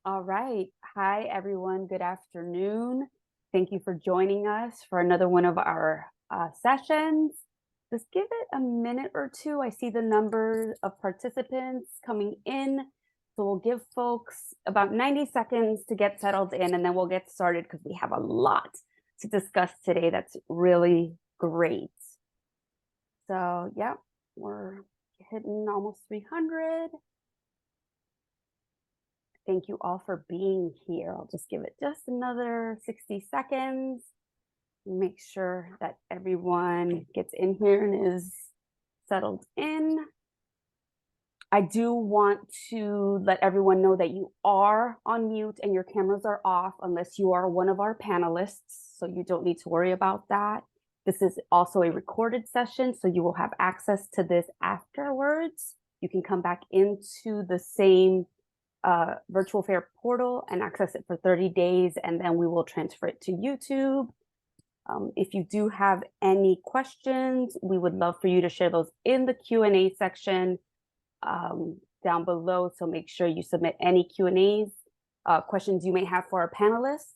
All right. Hi, everyone. Good afternoon. Thank you for joining us for another one of our sessions. Just give it a minute or two. I see the number of participants coming in. So we'll give folks about 90 seconds to get settled in, and then we'll get started because we have a lot to discuss today that's really great. So, yeah, we're hitting almost 300. Thank you all for being here. I'll just give it just another 60 seconds. Make sure that everyone gets in here and is settled in. I do want to let everyone know that you are on mute and your cameras are off unless you are one of our panelists, so you don't need to worry about that. This is also a recorded session, so you will have access to this afterwards. You can come back into the same virtual fair portal and access it for 30 days, and then we will transfer it to YouTube. If you do have any questions, we would love for you to share those in the Q&A section down below. So make sure you submit any Q&As, questions you may have for our panelists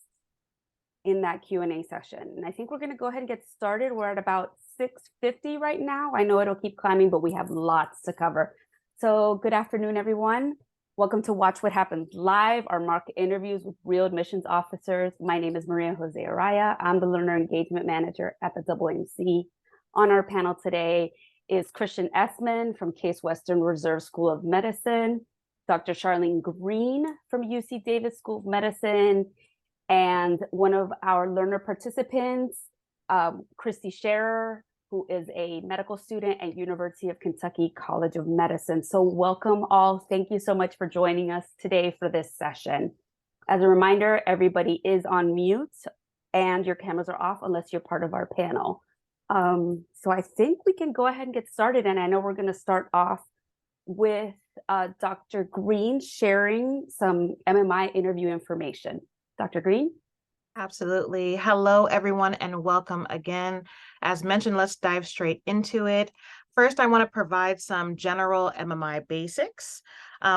in that Q&A session. And I think we're going to go ahead and get started. We're at about 6:50 right now. I know it'll keep climbing, but we have lots to cover. So good afternoon, everyone. Welcome to Watch What Happens Live, our mock interviews with real admissions officers. My name is Maria Jose Araya. I'm the Learner Engagement Manager at the AAMC. On our panel today is Christian Essman from Case Western Reserve School of Medicine, Dr. Charlene Green from UC Davis School of Medicine, and one of our learner participants, Christy Scherer, who is a medical student at University of Kentucky College of Medicine. So welcome all. Thank you so much for joining us today for this session. As a reminder, everybody is on mute and your cameras are off unless you're part of our panel. So I think we can go ahead and get started. And I know we're gonna start off with Dr. Green sharing some MMI interview information. Dr. Green? Absolutely. Hello, everyone, and welcome again. As mentioned, let's dive straight into it. First, I want to provide some general MMI basics.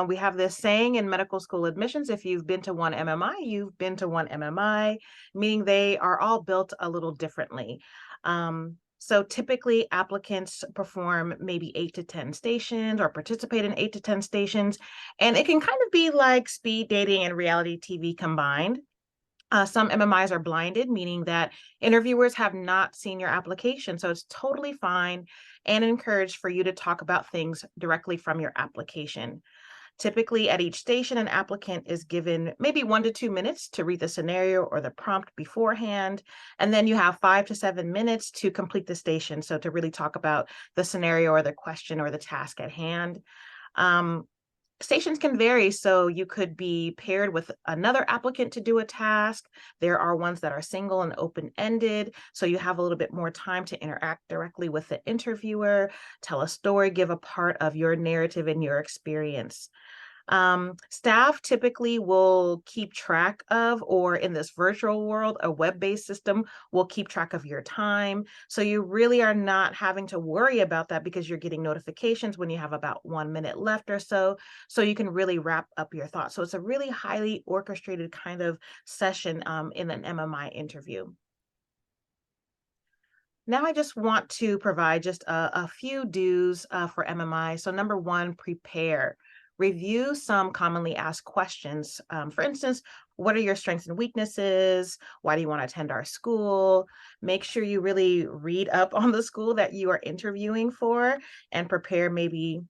We have this saying in medical school admissions, if you've been to one MMI, you've been to one MMI, meaning they are all built a little differently. So typically applicants perform maybe 8 to 10 stations or participate in 8 to 10 stations, and it can kind of be like speed dating and reality TV combined. Some MMIs are blinded, meaning that interviewers have not seen your application. So it's totally fine and encouraged for you to talk about things directly from your application. Typically, at each station, an applicant is given maybe 1 to 2 minutes to read the scenario or the prompt beforehand. And then you have 5 to 7 minutes to complete the station. So to really talk about the scenario or the question or the task at hand. Stations can vary, so you could be paired with another applicant to do a task. There are ones that are single and open-ended, so you have a little bit more time to interact directly with the interviewer, tell a story, give a part of your narrative and your experience. Staff typically will keep track of, or in this virtual world, a web-based system will keep track of your time. So you really are not having to worry about that because you're getting notifications when you have about 1 minute left or so. So you can really wrap up your thoughts. So it's a really highly orchestrated kind of session in an MMI interview. Now I just want to provide just a few do's for MMI. So number one, prepare. Review some commonly asked questions. For instance, what are your strengths and weaknesses? Why do you want to attend our school? Make sure you really read up on the school that you are interviewing for and prepare maybe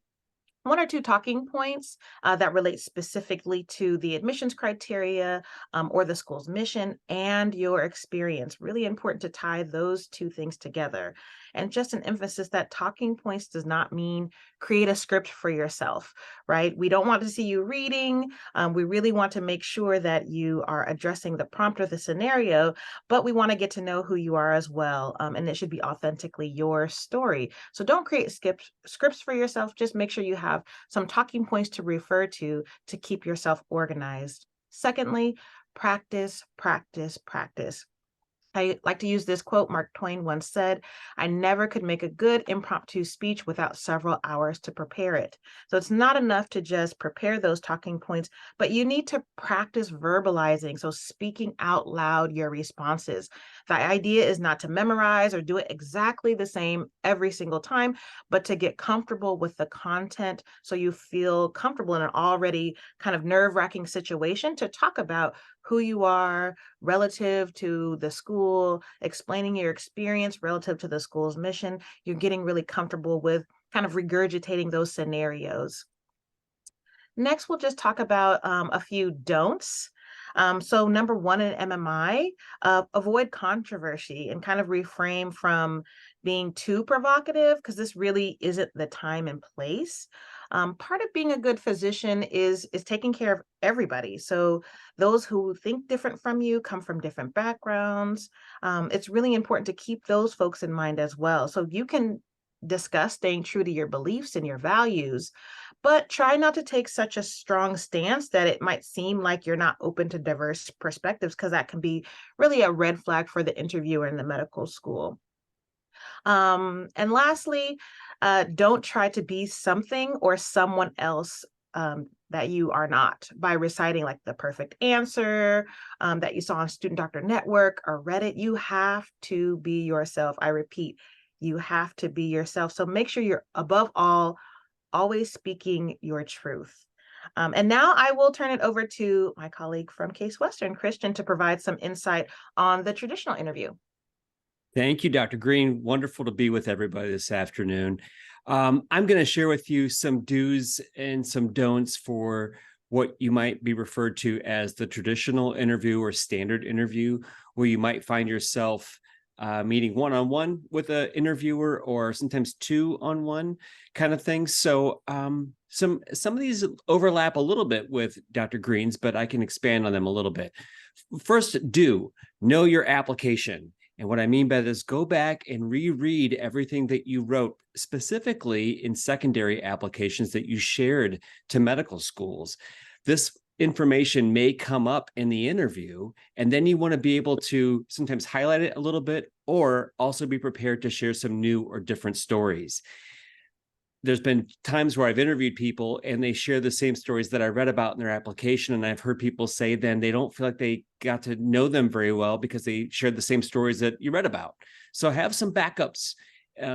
1 or 2 talking points that relate specifically to the admissions criteria or the school's mission and your experience. Really important to tie those 2 things together. And just an emphasis that talking points does not mean create a script for yourself, right? We don't want to see you reading. We really want to make sure that you are addressing the prompt or the scenario, but we want to get to know who you are as well. And it should be authentically your story. So don't create scripts for yourself. Just make sure you have some talking points to refer to keep yourself organized. Secondly, practice, practice, practice. I like to use this quote. Mark Twain once said, "I never could make a good impromptu speech without several hours to prepare it." So it's not enough to just prepare those talking points, but you need to practice verbalizing. So speaking out loud your responses. The idea is not to memorize or do it exactly the same every single time, but to get comfortable with the content so you feel comfortable in an already kind of nerve-wracking situation to talk about who you are relative to the school, explaining your experience relative to the school's mission. You're getting really comfortable with kind of regurgitating those scenarios. Next, we'll just talk about a few don'ts. So number one in MMI, avoid controversy and kind of refrain from being too provocative because this really isn't the time and place. Part of being a good physician is taking care of everybody. So those who think different from you come from different backgrounds. It's really important to keep those folks in mind as well. So you can discuss staying true to your beliefs and your values, but try not to take such a strong stance that it might seem like you're not open to diverse perspectives, because that can be really a red flag for the interviewer in the medical school. And lastly, don't try to be something or someone else that you are not by reciting like the perfect answer that you saw on Student Doctor Network or Reddit. You have to be yourself. I repeat, you have to be yourself. So make sure you're above all always speaking your truth. And now I will turn it over to my colleague from Case Western, Christian, to provide some insight on the traditional interview. Thank you, Dr. Green. Wonderful to be with everybody this afternoon. I'm going to share with you some do's and some don'ts for what you might be referred to as the traditional interview or standard interview, where you might find yourself meeting one-on-one with an interviewer or sometimes two-on-one kind of thing. So some of these overlap a little bit with Dr. Green's, but I can expand on them a little bit. First, know your application. And what I mean by this, go back and reread everything that you wrote, specifically in secondary applications that you shared to medical schools. This information may come up in the interview, and then you want to be able to sometimes highlight it a little bit, or also be prepared to share some new or different stories. There's been times where I've interviewed people and they share the same stories that I read about in their application. And I've heard people say then they don't feel like they got to know them very well because they shared the same stories that you read about. So have some backups,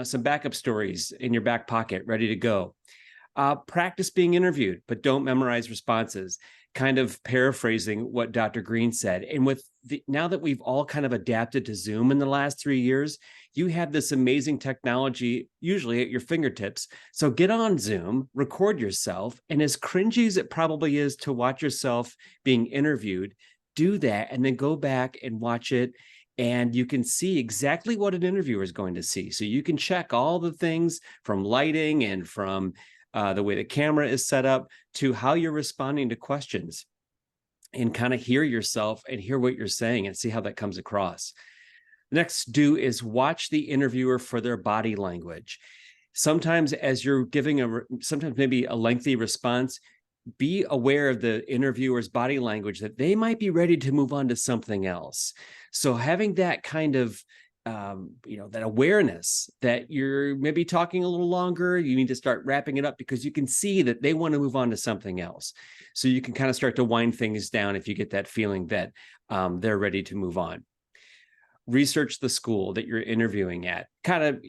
some backup stories in your back pocket ready to go. Practice being interviewed, but don't memorize responses. Kind of paraphrasing what Dr. Green said. And now that we've all kind of adapted to Zoom in the last 3 years, you have this amazing technology usually at your fingertips. So get on Zoom, record yourself, and as cringy as it probably is to watch yourself being interviewed, do that and then go back and watch it. And you can see exactly what an interviewer is going to see. So you can check all the things from lighting and from the way the camera is set up to how you're responding to questions, and kind of hear yourself and hear what you're saying and see how that comes across. The next do is watch the interviewer for their body language. Sometimes as you're giving sometimes maybe a lengthy response, be aware of the interviewer's body language, that they might be ready to move on to something else. So having that kind of that awareness that you're maybe talking a little longer, you need to start wrapping it up because you can see that they want to move on to something else. So you can kind of start to wind things down if you get that feeling that they're ready to move on. Research the school that you're interviewing at. Kind of,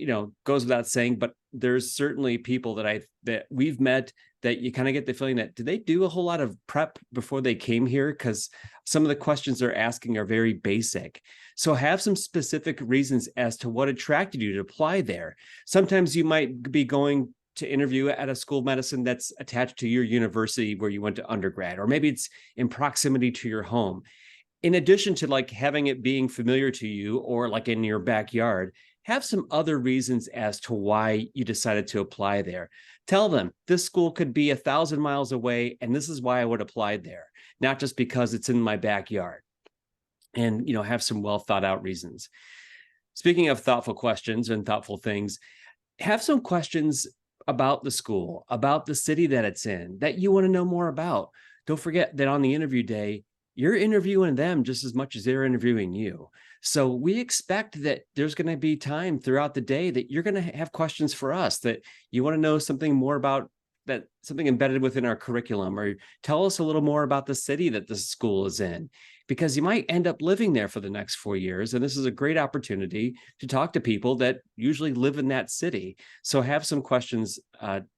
goes without saying, but there's certainly people that we've met that you kind of get the feeling that, did they do a whole lot of prep before they came here? Because some of the questions they're asking are very basic. So have some specific reasons as to what attracted you to apply there. Sometimes you might be going to interview at a school of medicine that's attached to your university where you went to undergrad, or maybe it's in proximity to your home. In addition to like having it being familiar to you or like in your backyard, have some other reasons as to why you decided to apply there. Tell them this school could be 1,000 miles away and this is why I would apply there, not just because it's in my backyard. And, have some well thought out reasons. Speaking of thoughtful questions and thoughtful things, have some questions about the school, about the city that it's in, that you want to know more about. Don't forget that on the interview day, you're interviewing them just as much as they're interviewing you. So we expect that there's going to be time throughout the day that you're going to have questions for us, that you want to know something more about, that something embedded within our curriculum, or tell us a little more about the city that the school is in, because you might end up living there for the next 4 years. And this is a great opportunity to talk to people that usually live in that city. So have some questions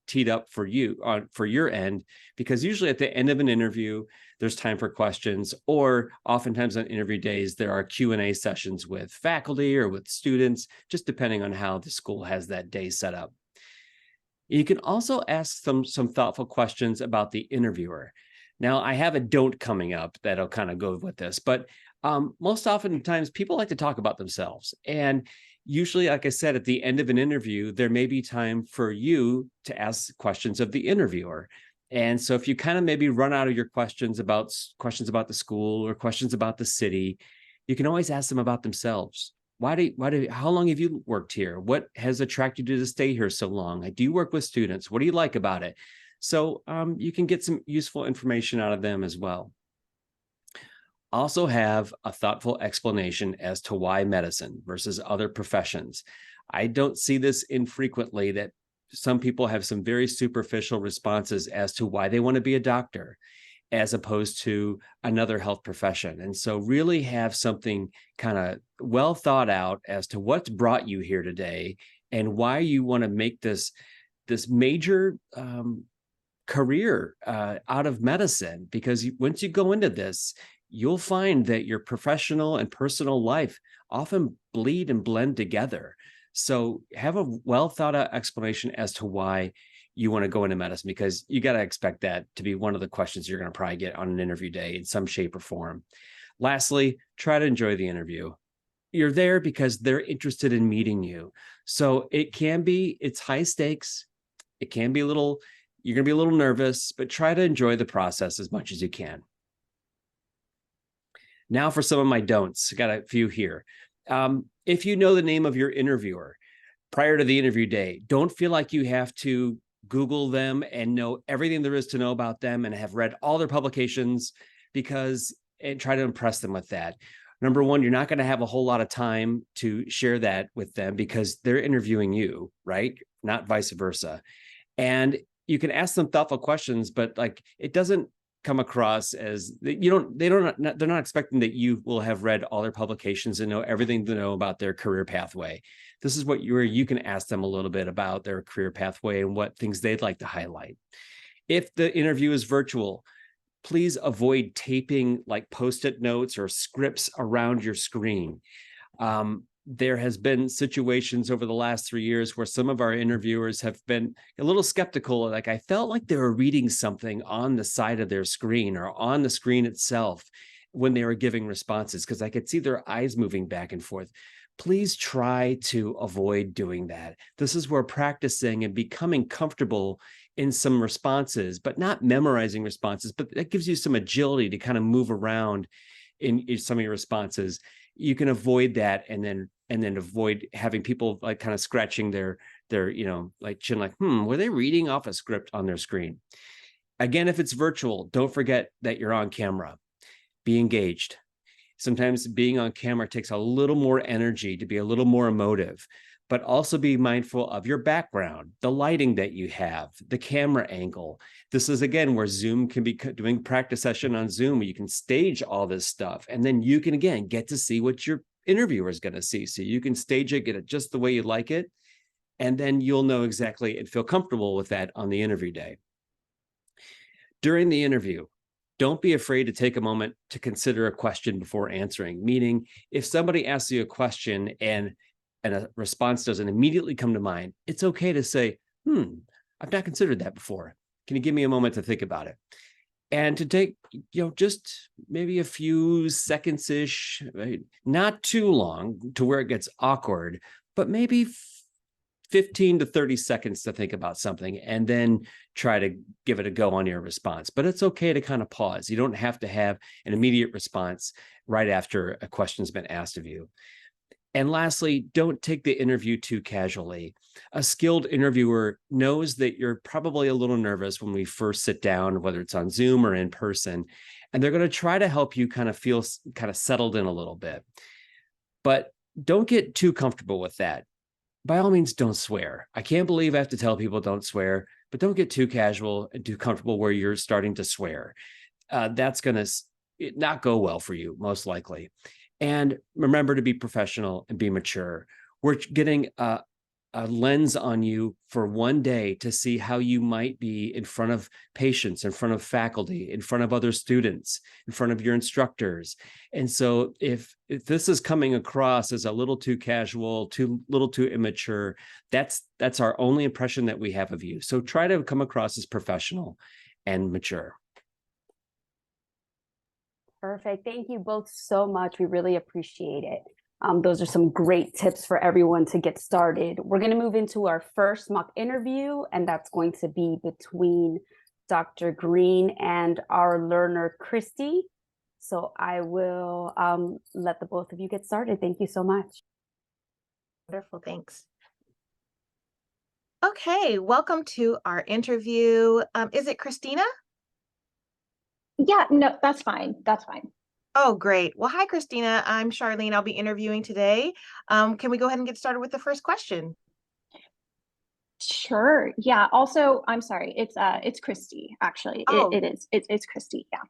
teed up for you for your end, because usually at the end of an interview, there's time for questions, or oftentimes on interview days, there are Q&A sessions with faculty or with students, just depending on how the school has that day set up. You can also ask some thoughtful questions about the interviewer. Now, I have a don't coming up that'll kind of go with this, but most oftentimes people like to talk about themselves. And usually, like I said, at the end of an interview, there may be time for you to ask questions of the interviewer. And so if you kind of maybe run out of your questions about the school or questions about the city, you can always ask them about themselves. How long have you worked here? What has attracted you to stay here so long? Do you work with students? What do you like about it? So you can get some useful information out of them as well. Also have a thoughtful explanation as to why medicine versus other professions. I don't see this infrequently, that some people have some very superficial responses as to why they want to be a doctor, as opposed to another health profession. And so really have something kind of well thought out as to what's brought you here today and why you want to make this major career out of medicine. Because once you go into this, you'll find that your professional and personal life often bleed and blend together. So have a well thought out explanation as to why you want to go into medicine, because you got to expect that to be one of the questions you're going to probably get on an interview day in some shape or form. Lastly, try to enjoy the interview. You're there because they're interested in meeting you. So it's high stakes. It can be you're going to be a little nervous, but try to enjoy the process as much as you can. Now for some of my don'ts. I got a few here. If you know the name of your interviewer prior to the interview day, don't feel like you have to Google them and know everything there is to know about them and have read all their publications, and try to impress them with that. Number one, you're not going to have a whole lot of time to share that with them because they're interviewing you, right? Not vice versa. And you can ask them thoughtful questions, but it doesn't come across as they're not expecting that you will have read all their publications and know everything to know about their career pathway. This is where you can ask them a little bit about their career pathway and what things they'd like to highlight. If the interview is virtual, please avoid taping Post-it notes or scripts around your screen. There has been situations over the last 3 years where some of our interviewers have been a little skeptical. I felt like they were reading something on the side of their screen or on the screen itself when they were giving responses, because I could see their eyes moving back and forth. Please try to avoid doing that. This is where practicing and becoming comfortable in some responses, but not memorizing responses, but that gives you some agility to kind of move around in some of your responses. You can avoid that, and then avoid having people kind of scratching their chin, were they reading off a script on their screen? Again, if it's virtual, don't forget that you're on camera. Be engaged. Sometimes being on camera takes a little more energy to be a little more emotive, but also be mindful of your background, the lighting that you have, the camera angle. This is, again, where Zoom can be doing practice session on Zoom, where you can stage all this stuff. And then you can, again, get to see what your interviewer is going to see. So you can stage it, get it just the way you like it. And then you'll know exactly and feel comfortable with that on the interview day. During the interview, don't be afraid to take a moment to consider a question before answering. Meaning, if somebody asks you a question and a response doesn't immediately come to mind, it's okay to say, I've not considered that before. Can you give me a moment to think about it? And to take, just maybe a few seconds-ish, right? Not too long to where it gets awkward, but maybe 15 to 30 seconds to think about something, and then try to give it a go on your response. But it's okay to kind of pause. You don't have to have an immediate response right after a question's been asked of you. And lastly, don't take the interview too casually. A skilled interviewer knows that you're probably a little nervous when we first sit down, whether it's on Zoom or in person, and they're going to try to help you kind of feel kind of settled in a little bit. But don't get too comfortable with that. By all means, don't swear. I can't believe I have to tell people don't swear, but don't get too casual and too comfortable where you're starting to swear. That's going to not go well for you, most likely. And remember to be professional and be mature. We're getting a lens on you for one day to see how you might be in front of patients, in front of faculty, in front of other students, in front of your instructors. And so if this is coming across as a little too casual, little too immature, that's our only impression that we have of you. So try to come across as professional and mature. Perfect. Thank you both so much. We really appreciate it. Those are some great tips for everyone to get started. We're going to move into our first mock interview, and that's going to be between Dr. Green and our learner, Christy. So I will let the both of you get started. Thank you so much. Wonderful, thanks. Okay, welcome to our interview. Is it Christina? Yeah, no, that's fine. That's fine. Oh, great. Well, hi, Christina. I'm Charlene. I'll be interviewing today. Can we go ahead and get started with the first question? Sure. Yeah. Also, I'm sorry. It's Christy, actually. Oh. It is. It's Christy. Yeah.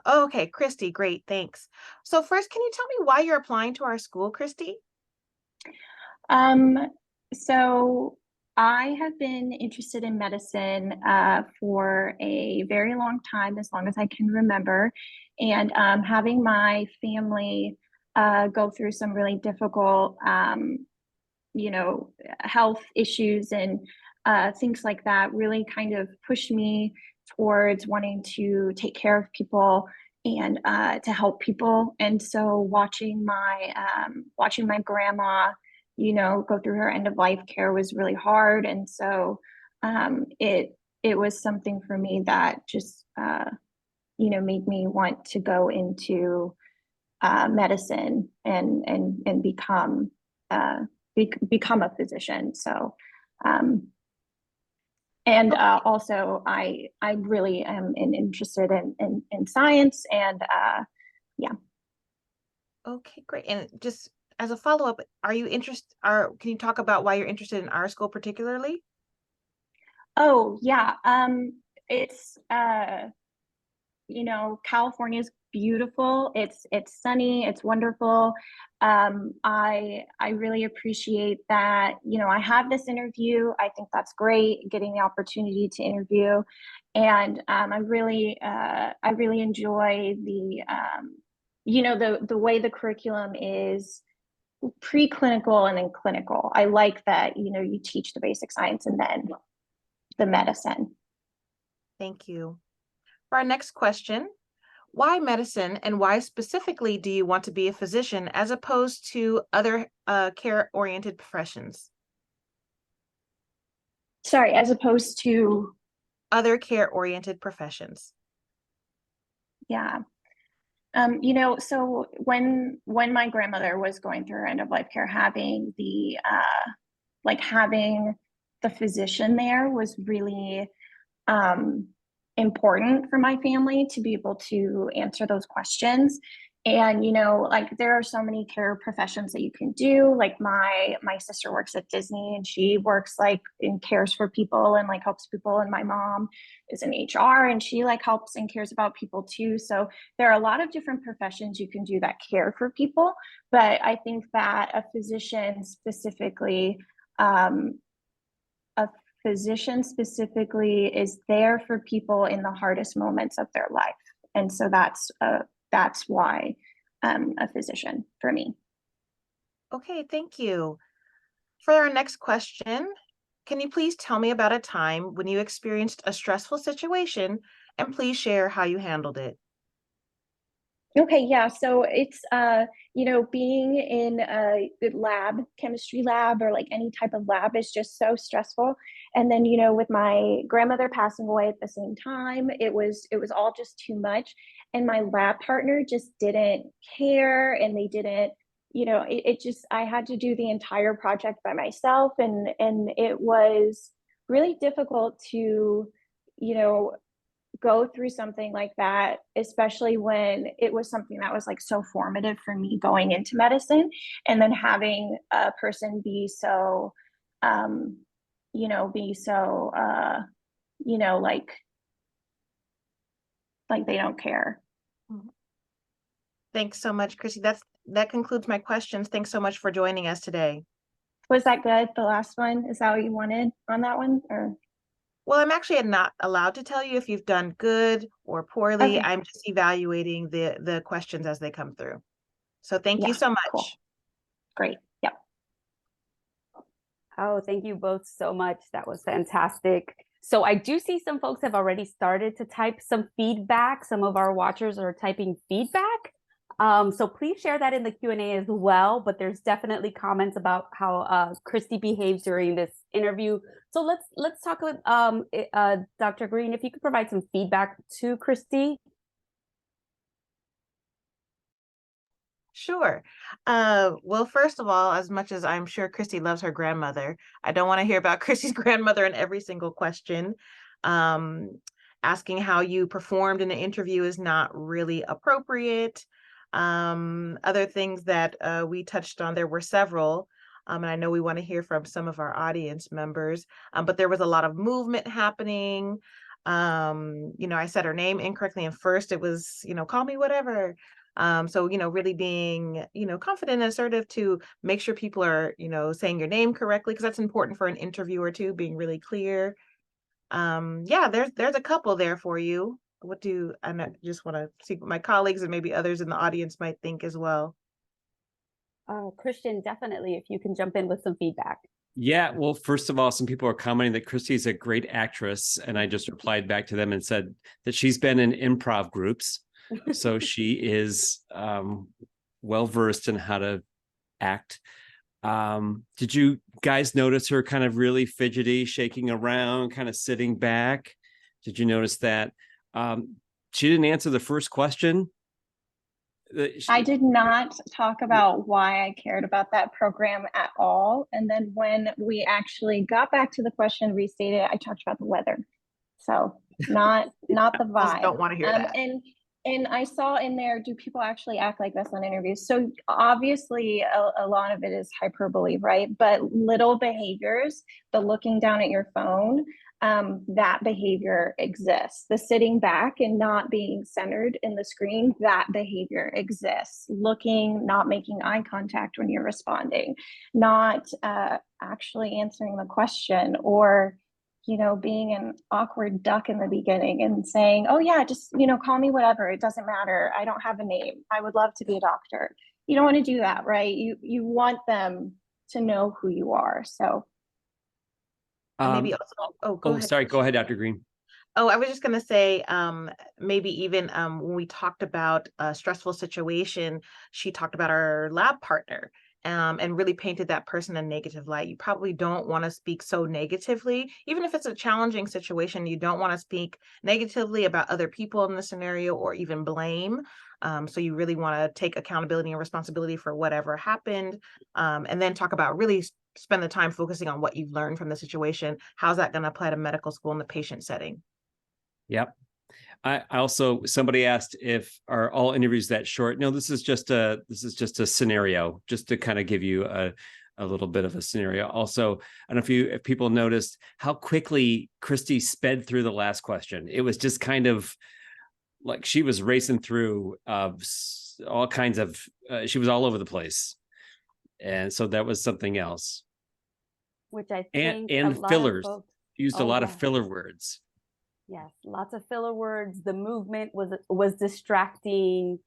Okay, Christy, great, thanks. So first, can you tell me why you're applying to our school, Christy? So I have been interested in medicine for a very long time, as long as I can remember. And having my family go through some really difficult, health issues and things like that really kind of pushed me towards wanting to take care of people and to help people. And so watching my grandma, go through her end of life care was really hard. And so it was something for me that just made me want to go into medicine and become a physician. So also I really am interested in science, and yeah. Okay, great. And just as a follow-up, can you talk about why you're interested in our school particularly? Oh, yeah. It's California's beautiful. It's sunny. It's wonderful. I really appreciate that. I have this interview. I think that's great, getting the opportunity to interview, and I really enjoy the way the curriculum is preclinical and then clinical. I like that you teach the basic science and then the medicine. Thank you. For our next question, why medicine, and why specifically do you want to be a physician as opposed to other care-oriented professions? Sorry, as opposed to other care-oriented professions. Yeah. So when my grandmother was going through her end of life care, having the physician there was really important for my family to be able to answer those questions. And there are so many care professions that you can do. Like my sister works at Disney, and she works and cares for people and helps people. And my mom is in HR, and she helps and cares about people too. So there are a lot of different professions you can do that care for people. But I think that a physician specifically is there for people in the hardest moments of their life. And so that's why a physician for me. Okay, thank you. For our next question, can you please tell me about a time when you experienced a stressful situation, and please share how you handled it? Okay, yeah. So it's being in a chemistry lab, or any type of lab, is just so stressful. And then with my grandmother passing away at the same time, it was all just too much. And my lab partner just didn't care, and they didn't it just, I had to do the entire project by myself, and it was really difficult to, go through something like that, especially when it was something that was like so formative for me going into medicine, and then having a person be so, be so, like they don't care. Thanks so much, Chrissy. That concludes my questions. Thanks so much for joining us today. Was that good? The last one? Is that what you wanted on that one? Or Well, I'm actually not allowed to tell you if you've done good or poorly. okay. I'm just evaluating the questions as they come through. So thank you Yeah, so much. cool. Great. Yep. Oh, thank you both so much. That was fantastic. So I do see some folks have already started to type some feedback. Some of our watchers are typing feedback. So please share that in the Q&A as well. But there's definitely comments about how Christy behaved during this interview. So let's talk with Dr. Green. If you could provide some feedback to Christy. Sure. Well, first of all, as much as I'm sure Christy loves her grandmother, I don't want to hear about Christy's grandmother in every single question. Asking how you performed in the interview is not really appropriate. Other things that we touched on, there were several, and I know we want to hear from some of our audience members, but there was a lot of movement happening. I said her name incorrectly, and first it was, call me whatever. So, really being, confident and assertive to make sure people are, saying your name correctly, because that's important for an interviewer too, being really clear. Yeah, there's a couple there for you. I just want to see what my colleagues and maybe others in the audience might think as well. Christian, definitely, if you can jump in with some feedback. Yeah, well, first of all, some people are commenting that Christy's a great actress, and I just replied back to them and said that she's been in improv groups. So she is well versed in how to act. Did you guys notice her kind of really fidgety, shaking around, kind of sitting back? Did you notice that? She didn't answer the first question. I did not talk about why I cared about that program at all. And then when we actually got back to the question, restated, I talked about the weather. So not the vibe. Don't want to hear that. And I saw in there, do people actually act like this on interviews? So obviously a lot of it is hyperbole, right? But little behaviors, the looking down at your phone, that behavior exists. The sitting back and not being centered in the screen, that behavior exists. Looking, not making eye contact when you're responding, not actually answering the question, or being an awkward duck in the beginning and saying, oh yeah, just, call me whatever. It doesn't matter. I don't have a name. I would love to be a doctor. You don't want to do that, right? You want them to know who you are. So maybe also, go ahead. Sorry, go ahead, Dr. Green. Oh, I was just going to say, maybe even when we talked about a stressful situation, she talked about our lab partner. And really painted that person in a negative light. You probably don't want to speak so negatively. Even if it's a challenging situation, you don't want to speak negatively about other people in the scenario or even blame. So you really want to take accountability and responsibility for whatever happened. And then talk about really spend the time focusing on what you've learned from the situation. How's that going to apply to medical school in the patient setting? Yep. I also, somebody asked if are all interviews that short. No, this is just a scenario, just to kind of give you a little bit of a scenario. Also, I don't know if people noticed how quickly Christy sped through the last question. It was just kind of like she was racing through all kinds of, she was all over the place. And so that was something else. Which I think and fillers, used a lot of yes. filler words. Yes, lots of filler words. The movement was distracting.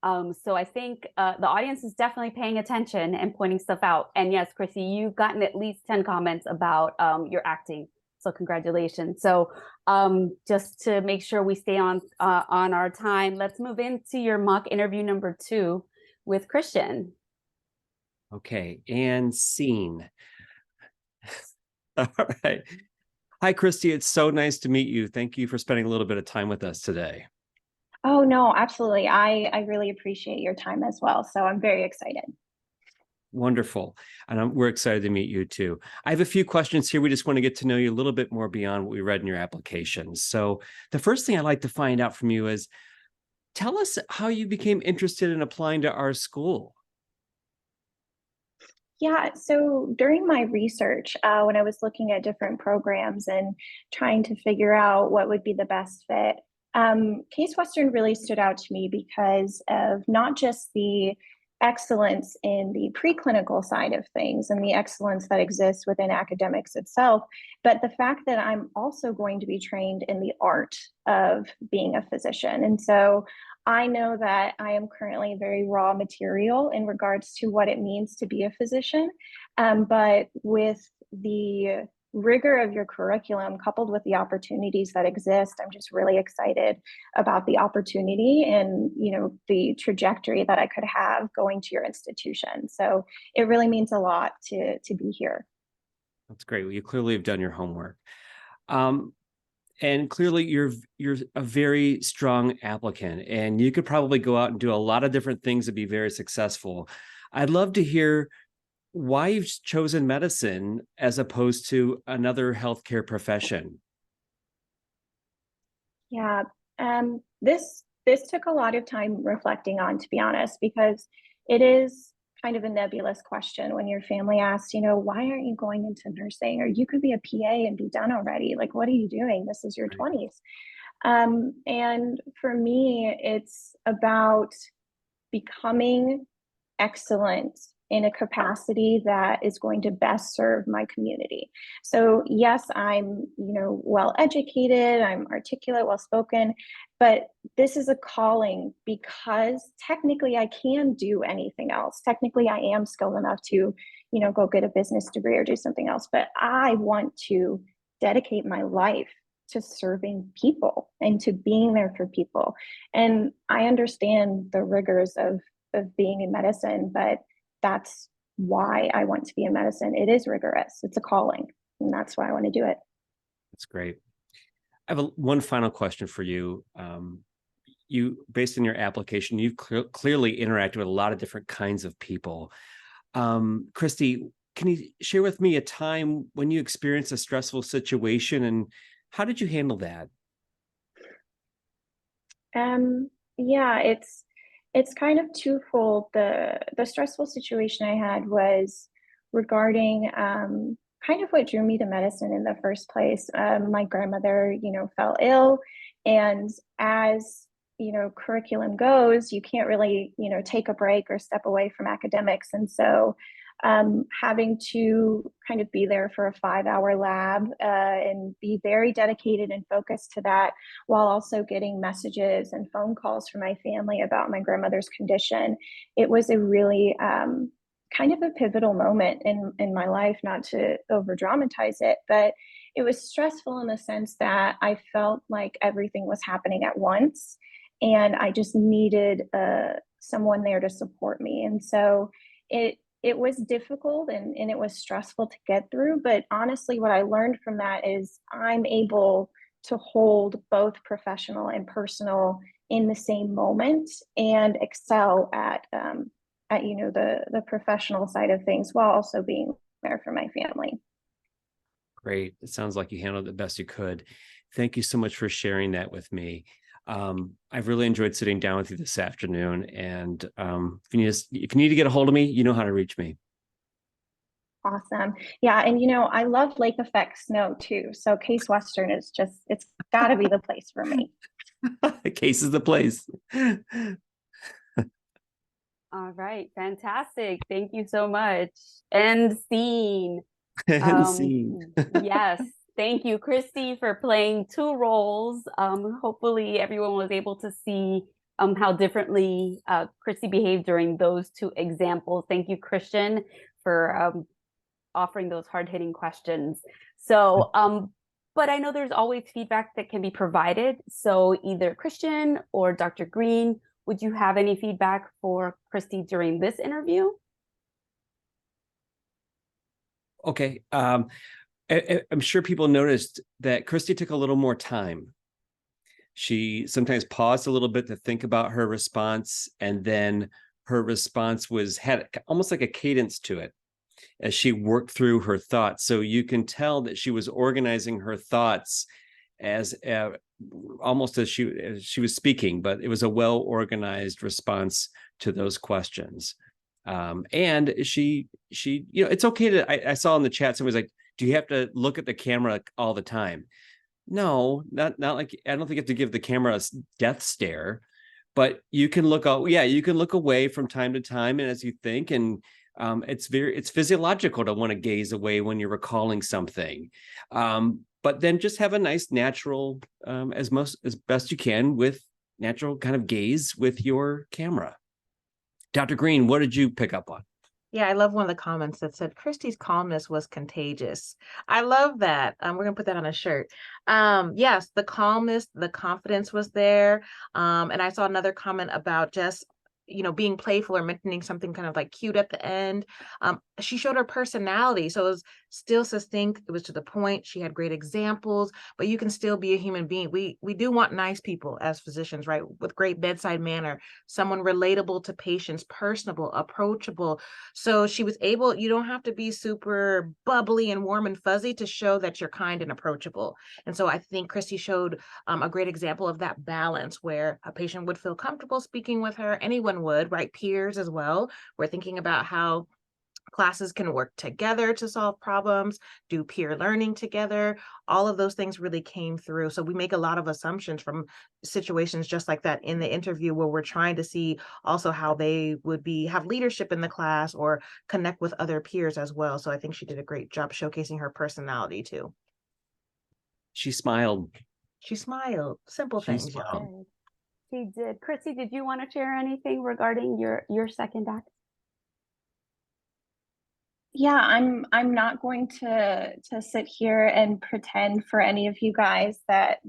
So I think the audience is definitely paying attention and pointing stuff out. And yes, Chrissy, you've gotten at least 10 comments about your acting. So congratulations. So just to make sure we stay on our time, let's move into your mock interview number 2 with Christian. Okay, and scene. All right. Hi, Christy. It's so nice to meet you. Thank you for spending a little bit of time with us today. Oh, no, absolutely. I really appreciate your time as well. So I'm very excited. Wonderful. And we're excited to meet you too. I have a few questions here. We just want to get to know you a little bit more beyond what we read in your application. So the first thing I'd like to find out from you is, tell us how you became interested in applying to our school. Yeah, so during my research, when I was looking at different programs and trying to figure out what would be the best fit, Case Western really stood out to me because of not just the excellence in the preclinical side of things and the excellence that exists within academics itself, but the fact that I'm also going to be trained in the art of being a physician. And so I know that I am currently very raw material in regards to what it means to be a physician. But with the rigor of your curriculum coupled with the opportunities that exist, I'm just really excited about the opportunity and, you know, the trajectory that I could have going to your institution. So it really means a lot to be here. That's great. Well, you clearly have done your homework. And clearly you're a very strong applicant, and you could probably go out and do a lot of different things to be very successful. I'd love to hear why you've chosen medicine as opposed to another healthcare profession. Yeah, this took a lot of time reflecting on, to be honest, because it is kind of a nebulous question when your family asks, you know, why aren't you going into nursing? Or you could be a PA and be done already. Like, what are you doing? This is your 20s. And for me, it's about becoming excellent in a capacity that is going to best serve my community. So yes, I'm, you know, well educated, I'm articulate, well spoken, but this is a calling because technically I can do anything else. Technically I am skilled enough to, you know, go get a business degree or do something else, but I want to dedicate my life to serving people and to being there for people. And I understand the rigors of being in medicine, but that's why I want to be in medicine. It is rigorous. It's a calling, and that's why I want to do it. That's great. I have one final question for you. You, based on your application, you've clearly interacted with a lot of different kinds of people. Christy, can you share with me a time when you experienced a stressful situation, and how did you handle that? Yeah, it's kind of twofold. The stressful situation I had was regarding kind of what drew me to medicine in the first place. My grandmother, you know, fell ill, and as you know, curriculum goes, you can't really, you know, take a break or step away from academics, and so having to kind of be there for a 5-hour lab and be very dedicated and focused to that, while also getting messages and phone calls from my family about my grandmother's condition. It was a really kind of a pivotal moment in my life, not to over dramatize it, but it was stressful in the sense that I felt like everything was happening at once and I just needed someone there to support me. And so it was difficult and it was stressful to get through. But honestly, what I learned from that is I'm able to hold both professional and personal in the same moment and excel at you know, the professional side of things while also being there for my family. Great. It sounds like you handled it the best you could. Thank you so much for sharing that with me. I've really enjoyed sitting down with you this afternoon, and if you need to get a hold of me, you know how to reach me. Awesome. Yeah, and you know, I love lake effect snow too. So Case Western is just, it's got to be the place for me. Case is the place. All right, fantastic. Thank you so much. End scene. And scene. Yes. Thank you, Christy, for playing two roles. Hopefully everyone was able to see how differently Christy behaved during those two examples. Thank you, Christian, for offering those hard-hitting questions. So, but I know there's always feedback that can be provided. So either Christian or Dr. Green, would you have any feedback for Christy during this interview? Okay. I'm sure people noticed that Christy took a little more time. She sometimes paused a little bit to think about her response, and then her response had almost like a cadence to it as she worked through her thoughts. So you can tell that she was organizing her thoughts as almost as she was speaking, but it was a well-organized response to those questions. And she, it's okay to, I saw in the chat, somebody's like, do you have to look at the camera all the time? No, not like, I don't think you have to give the camera a death stare, but you can look out. Yeah, you can look away from time to time, and as you think, and it's physiological to want to gaze away when you're recalling something. But then just have a nice natural, as best you can, with natural kind of gaze with your camera. Dr. Green, what did you pick up on? Yeah, I love one of the comments that said Christy's calmness was contagious. I love that. We're gonna put that on a shirt. Yes, the calmness, the confidence was there. And I saw another comment about just, being playful or mentioning something kind of like cute at the end. She showed her personality. So it was still succinct. It was to the point. She had great examples, but you can still be a human being. We do want nice people as physicians, right? With great bedside manner, someone relatable to patients, personable, approachable. So she was able, you don't have to be super bubbly and warm and fuzzy to show that you're kind and approachable. And so I think Christy showed a great example of that balance where a patient would feel comfortable speaking with her. Anyone would, right? Peers as well. We're thinking about how classes can work together to solve problems, do peer learning together. All of those things really came through. So we make a lot of assumptions from situations just like that in the interview, where we're trying to see also how they would have leadership in the class or connect with other peers as well. So I think she did a great job showcasing her personality too. She smiled. She smiled. Simple things. Smiled. She did. Chrissy, did you want to share anything regarding your second act? Yeah, I'm not going to sit here and pretend for any of you guys that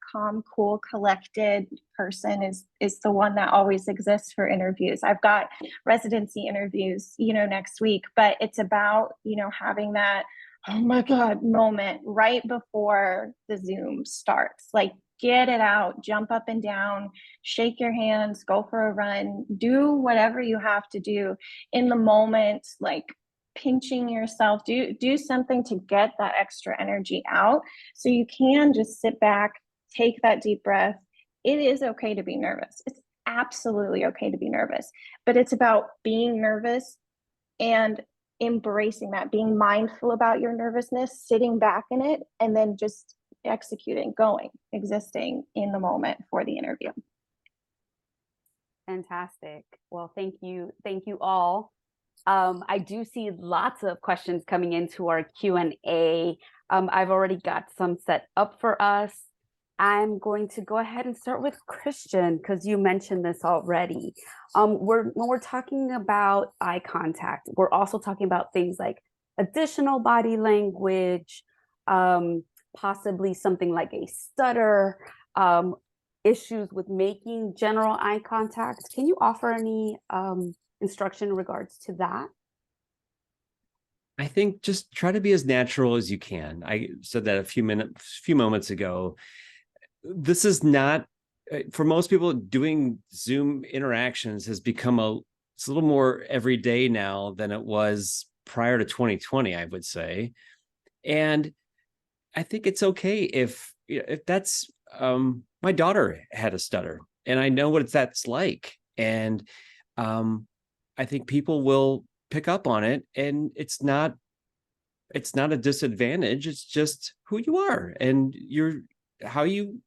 calm, cool, collected person is the one that always exists for interviews. I've got residency interviews, next week, but it's about, having that, oh my God, moment right before the Zoom starts. Like, get it out, jump up and down, shake your hands, go for a run, do whatever you have to do in the moment, like pinching yourself, do something to get that extra energy out so you can just sit back, take that deep breath. It is okay to be nervous. It's absolutely okay to be nervous, but it's about being nervous and embracing that, being mindful about your nervousness, sitting back in it, and then just executing, going, existing in the moment for the interview. Fantastic. Well, thank you all. I do see lots of questions coming into our Q&A. I've already got some set up for us. I'm going to go ahead and start with Christian, because you mentioned this already. When we're talking about eye contact, we're also talking about things like additional body language, possibly something like a stutter, issues with making general eye contact. Can you offer any instruction in regards to that? I think just try to be as natural as you can. I said that a few moments ago. This is not, for most people, doing Zoom interactions has become it's a little more everyday now than it was prior to 2020, I would say. And I think it's okay if that's, my daughter had a stutter, and I know what that's like. And I think people will pick up on it, and it's not a disadvantage. It's just who you are and how you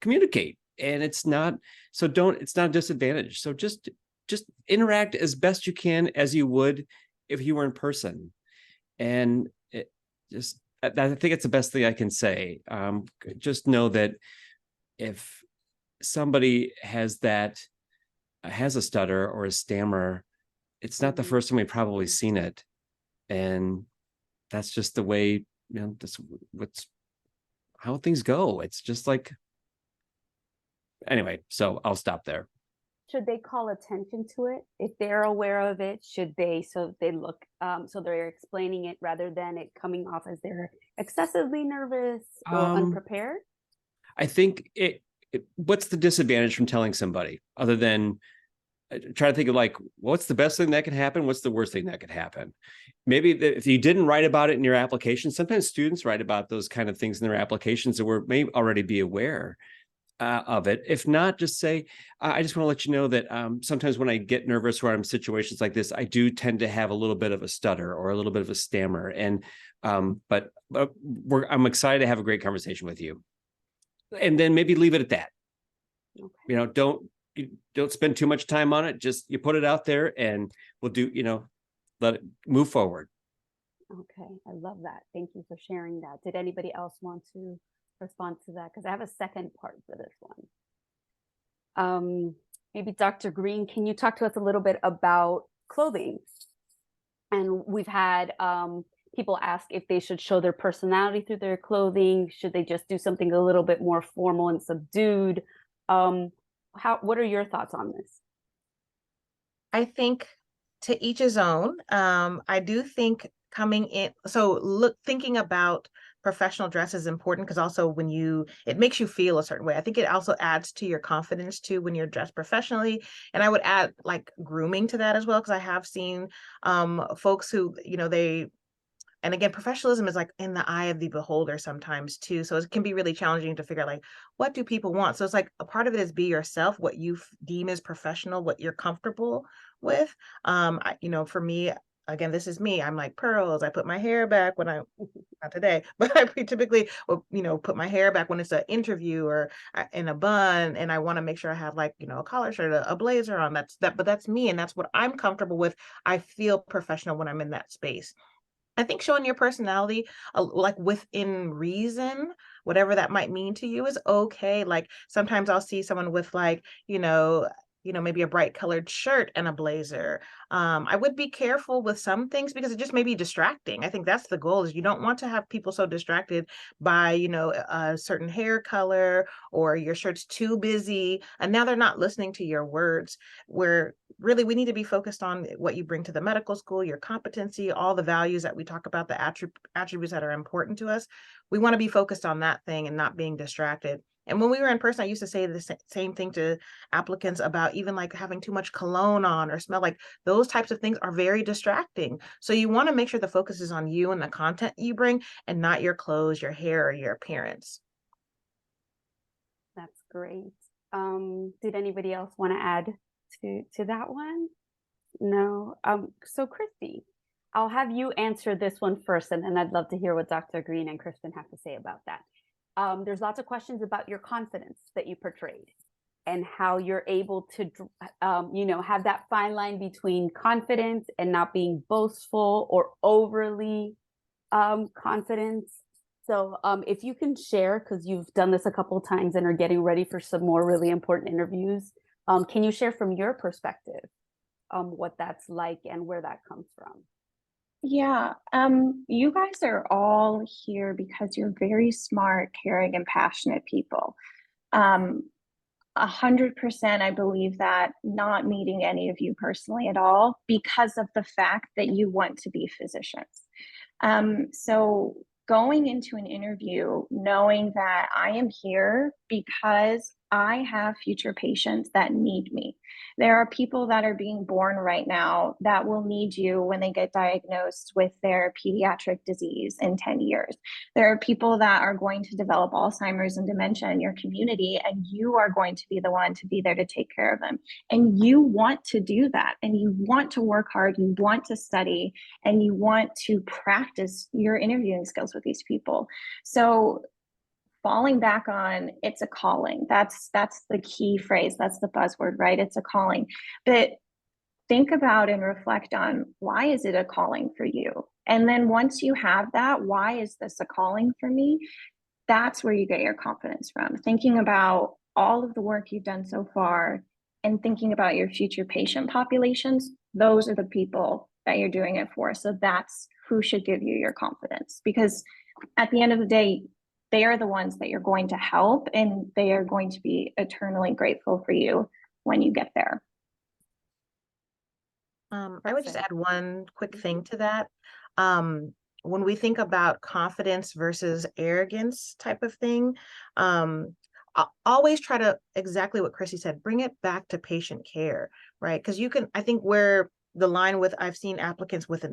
communicate. And it's not a disadvantage. So just interact as best you can as you would if you were in person. And I think it's the best thing I can say. Just know that if somebody has a stutter or a stammer, it's not the first time we've probably seen it. And that's just the way, that's how things go. It's just like, anyway, so I'll stop there. Should they call attention to it if they're aware of it? Should they, so they're explaining it rather than it coming off as they're excessively nervous or unprepared? I think what's the disadvantage from telling somebody other than try to think of like, what's the best thing that could happen? What's the worst thing that could happen? Maybe if you didn't write about it in your application, sometimes students write about those kind of things in their applications that may already be aware of it. If not, just say, I just want to let you know that sometimes when I get nervous or I'm in situations like this, I do tend to have a little bit of a stutter or a little bit of a stammer. And but I'm excited to have a great conversation with you. And then maybe leave it at that. Okay. You know, don't spend too much time on it. Just you put it out there and we'll do, you know, let it move forward. Okay, I love that. Thank you for sharing that. Did anybody else want to respond to that? Because I have a second part for this one. Maybe Dr. Green, can you talk to us a little bit about clothing? And we've had people ask if they should show their personality through their clothing. Should they just do something a little bit more formal and subdued? What are your thoughts on this? I think to each his own. I do think coming in, so thinking about professional dress is important because also when it makes you feel a certain way. I think it also adds to your confidence too when you're dressed professionally. And I would add like grooming to that as well, because I have seen folks who, and again, professionalism is like in the eye of the beholder sometimes too. So it can be really challenging to figure out like, what do people want? So it's like a part of it is be yourself, what you deem as professional, what you're comfortable with. For me, again, this is me. I'm like pearls. I put my hair back when not today, but I typically will, put my hair back when it's an interview or in a bun. And I want to make sure I have like, a collar shirt, a blazer on. But that's me. And that's what I'm comfortable with. I feel professional when I'm in that space. I think showing your personality, like within reason, whatever that might mean to you, is okay. Like sometimes I'll see someone with like, maybe a bright colored shirt and a blazer. I would be careful with some things because it just may be distracting. I think that's the goal, is you don't want to have people so distracted by, a certain hair color or your shirt's too busy. And now they're not listening to your words, where really we need to be focused on what you bring to the medical school, your competency, all the values that we talk about, the attributes that are important to us. We want to be focused on that thing and not being distracted. And when we were in person, I used to say the same thing to applicants about even like having too much cologne on or smell. Like those types of things are very distracting. So you want to make sure the focus is on you and the content you bring and not your clothes, your hair, or your appearance. That's great. Did anybody else want to add to that one? No. So Christy, I'll have you answer this one first, and then I'd love to hear what Dr. Green and Kristen have to say about that. There's lots of questions about your confidence that you portrayed and how you're able to, have that fine line between confidence and not being boastful or overly confident. So if you can share, because you've done this a couple of times and are getting ready for some more really important interviews, can you share from your perspective what that's like and where that comes from? Yeah, you guys are all here because you're very smart, caring, and passionate people. 100%, I believe that, not meeting any of you personally at all because of the fact that you want to be physicians. So going into an interview, knowing that I am here because I have future patients that need me. There are people that are being born right now that will need you when they get diagnosed with their pediatric disease in 10 years. There are people that are going to develop Alzheimer's and dementia in your community, and you are going to be the one to be there to take care of them. And you want to do that, and you want to work hard, you want to study, and you want to practice your interviewing skills with these people. So falling back on, it's a calling. That's the key phrase. That's the buzzword, right? It's a calling. But think about and reflect on, why is it a calling for you? And then once you have that, why is this a calling for me? That's where you get your confidence from. Thinking about all of the work you've done so far and thinking about your future patient populations, those are the people that you're doing it for. So that's who should give you your confidence, because at the end of the day, they are the ones that you're going to help, and they are going to be eternally grateful for you when you get there. I would just add one quick thing to that. When we think about confidence versus arrogance type of thing, always try to, exactly what Chrissy said, bring it back to patient care, right? Because I think where the line with, I've seen applicants with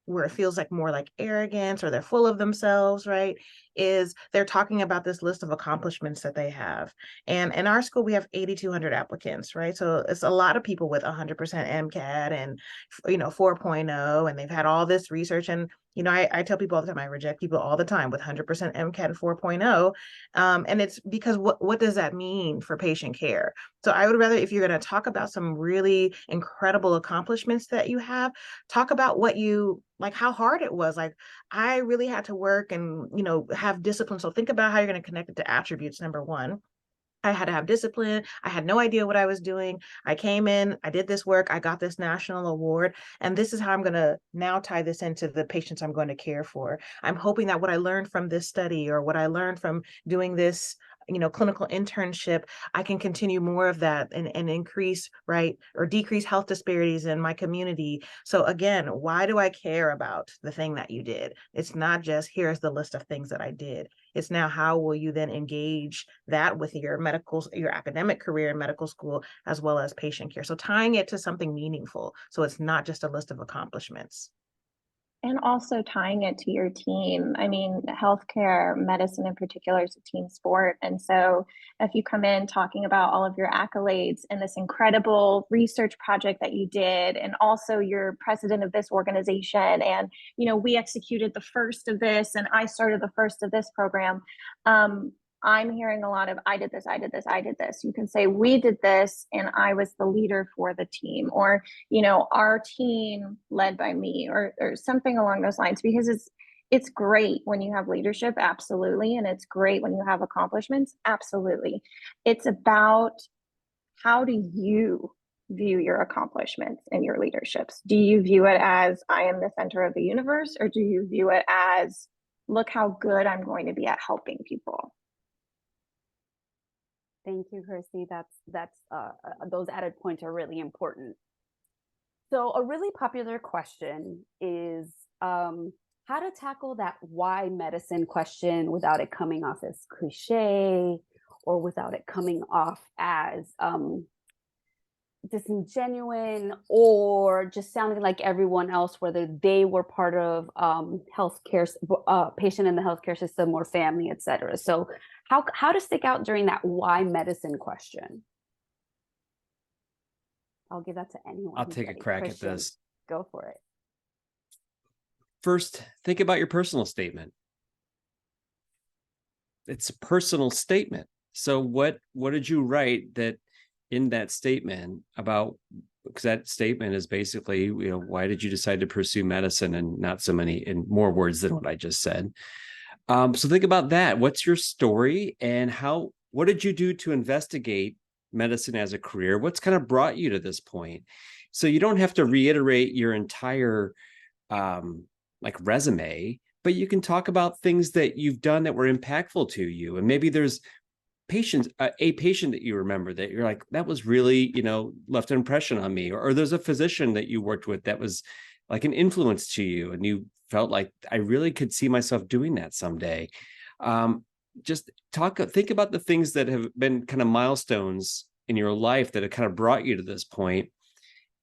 where it feels like more like arrogance or they're full of themselves, right? Is they're talking about this list of accomplishments that they have. And in our school, we have 8,200 applicants, right? So it's a lot of people with 100% MCAT and, 4.0, and they've had all this research. And, I tell people all the time, I reject people all the time with 100% MCAT and 4.0. And it's because what does that mean for patient care? So I would rather, if you're going to talk about some really incredible accomplishments that you have, talk about like how hard it was. Like, I really had to work and, have discipline. So think about how you're going to connect it to attributes. Number one, I had to have discipline. I had no idea what I was doing. I came in, I did this work, I got this national award, and this is how I'm going to now tie this into the patients I'm going to care for. I'm hoping that what I learned from this study or what I learned from doing this, clinical internship, I can continue more of that and increase, right, or decrease health disparities in my community. So again, why do I care about the thing that you did? It's not just, here's the list of things that I did. It's now, how will you then engage that with your academic career in medical school, as well as patient care? So tying it to something meaningful. So it's not just a list of accomplishments. And also tying it to your team. I mean, healthcare, medicine in particular, is a team sport. And so if you come in talking about all of your accolades and this incredible research project that you did, and also you're president of this organization, and, we executed the first of this, and I started the first of this program. I'm hearing a lot of, I did this, I did this, I did this. You can say, we did this, and I was the leader for the team, or, our team led by me, or something along those lines, because it's great when you have leadership, absolutely. And it's great when you have accomplishments, absolutely. It's about, how do you view your accomplishments and your leaderships? Do you view it as, I am the center of the universe, or do you view it as, look how good I'm going to be at helping people? Thank you, Christy. Those added points are really important. So a really popular question is how to tackle that why medicine question without it coming off as cliche, or without it coming off as disingenuous, or just sounding like everyone else, whether they were part of healthcare, patient in the healthcare system, or family, etc. So how to stick out during that why medicine question? I'll give that to anyone. I'll take a crack at this. Go for it. First, think about your personal statement. It's a personal statement. So what did you write that in that statement about, because that statement is basically, why did you decide to pursue medicine, and not so many in more words than what I just said. So think about that. What's your story, and what did you do to investigate medicine as a career? What's kind of brought you to this point? So you don't have to reiterate your entire resume, but you can talk about things that you've done that were impactful to you. And maybe there's a patient that you remember that you're like, that was really, left an impression on me, or there's a physician that you worked with that was like an influence to you, and you felt like, I really could see myself doing that someday. Just think about the things that have been kind of milestones in your life that have kind of brought you to this point,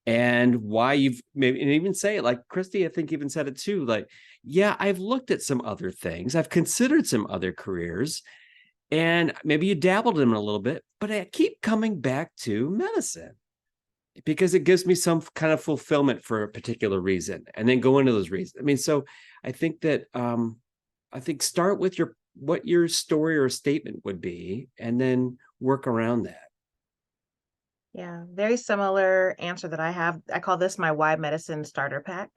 and why you've maybe, and even say it, like Christy, I think even said it too, like, yeah, I've looked at some other things, I've considered some other careers, and maybe you dabbled in them a little bit, but I keep coming back to medicine because it gives me some kind of fulfillment for a particular reason, and then go into those reasons. I mean, so I think that, start with what your story or statement would be, and then work around that. Yeah, very similar answer that I have. I call this my why medicine starter pack.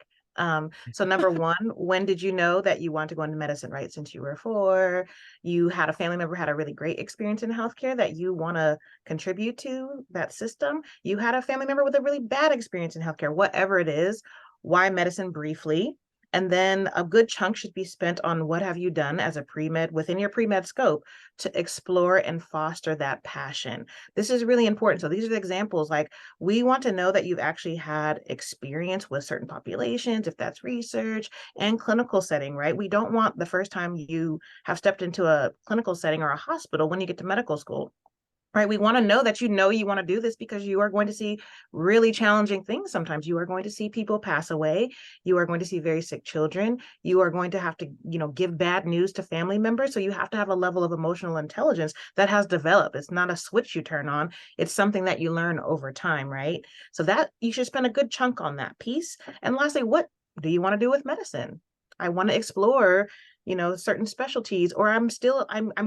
So number one, when did you know that you want to go into medicine, right? Since you were 4, you had a family member had a really great experience in healthcare that you want to contribute to that system. You had a family member with a really bad experience in healthcare, whatever it is. Why medicine briefly? And then a good chunk should be spent on what have you done as a pre-med within your pre-med scope to explore and foster that passion. This is really important. So these are the examples. Like, we want to know that you've actually had experience with certain populations, if that's research and clinical setting, right? We don't want the first time you have stepped into a clinical setting or a hospital when you get to medical school, right? We want to know that you want to do this because you are going to see really challenging things. Sometimes you are going to see people pass away. You are going to see very sick children. You are going to have to, give bad news to family members. So you have to have a level of emotional intelligence that has developed. It's not a switch you turn on. It's something that you learn over time, right? So that you should spend a good chunk on that piece. And lastly, what do you want to do with medicine? I want to explore certain specialties, or I'm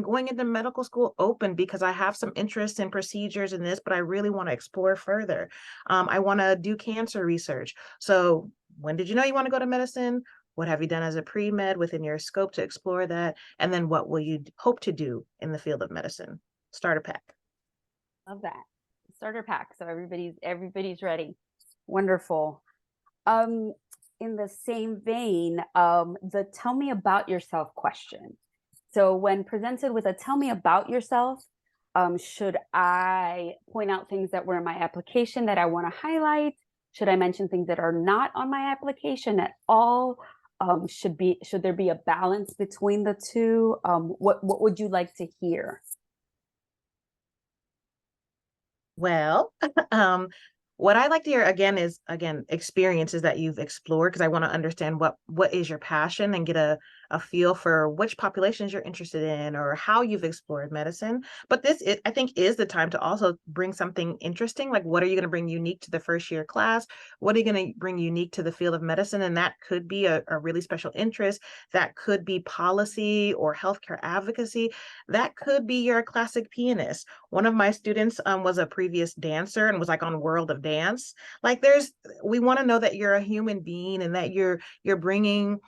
going into medical school open because I have some interest in procedures in this, but I really want to explore further. I want to do cancer research. So when did you know you want to go to medicine? What have you done as a pre-med within your scope to explore that? And then what will you hope to do in the field of medicine? Starter pack. Love that. Starter pack. So everybody's ready. Wonderful. In the same vein, the tell me about yourself question. So when presented with a tell me about yourself, should I point out things that were in my application that I want to highlight? Should I mention things that are not on my application at all? Should there be a balance between the two? What would you like to hear? Well, what I like to hear is experiences that you've explored, because I want to understand what is your passion and get a feel for which populations you're interested in or how you've explored medicine. But I think is the time to also bring something interesting. Like, what are you going to bring unique to the first year class? What are you going to bring unique to the field of medicine? And that could be a really special interest. That could be policy or healthcare advocacy. That could be you're a classic pianist. One of my students was a previous dancer and was like on World of Dance. Like, we want to know that you're a human being and that you're bringing